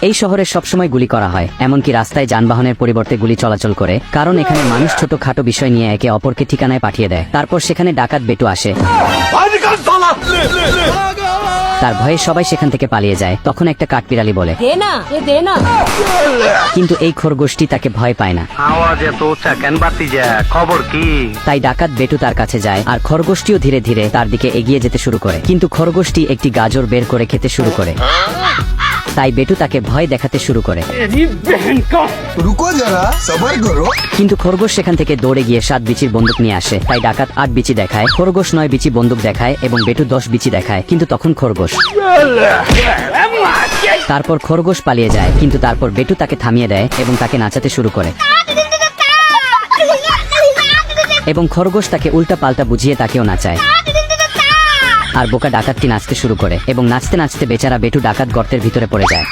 এই শহরে সবসময় গুলি করা হয়, এমনকি রাস্তায় যানবাহনের পরিবর্তে গুলি চলাচল করে, কারণ এখানে মানুষ ছোটখাটো বিষয় নিয়ে একে অপরকে ঠিকানায় পাঠিয়ে দেয়। তারপর সেখানে ডাকাত বেটু আসে, তার ভয়ে সবাই সেখান থেকে পালিয়ে যায়। তখন একটা কাঠবিড়ালি বলে, দে না। কিন্তু এই খরগোশটি তাকে ভয় পায় না। আওয়াজ এত উচ্চা কেন বাতিজা, খবর কি? তাই ডাকাত বেটু তার কাছে যায়, আর খরগোশটিও ধীরে ধীরে তার দিকে এগিয়ে যেতে শুরু করে। কিন্তু খরগোশটি একটি গাজর বের করে খেতে শুরু করে, তাই বেটু তাকে ভয় দেখাতে শুরু করে। रुको जरा सबर करो। কিন্তু খরগোশ সেখান থেকে দৌড়ে গিয়ে 7 বিচির বন্দুক নিয়ে আসে। তাই ডাকাত 8 বিচি দেখায়, খরগোশ 9 বিচি বন্দুক দেখায় এবং বেটু 10 বিচি দেখায়। কিন্তু তখন খরগোশ তারপর খরগোশ পালিয়ে যায়, কিন্তু তারপর বেটু তাকে থামিয়ে দেয় এবং তাকে নাচাতে শুরু করে, এবং খরগোশ তাকে উল্টা পাল্টা বুঝিয়ে তাকেও নাচায়। আর বোকা ডাকাতটি নাচতে শুরু করে, এবং নাচতে নাচতে বেচারা বেটু ডাকাত গর্তের ভিতরে পড়ে যায়।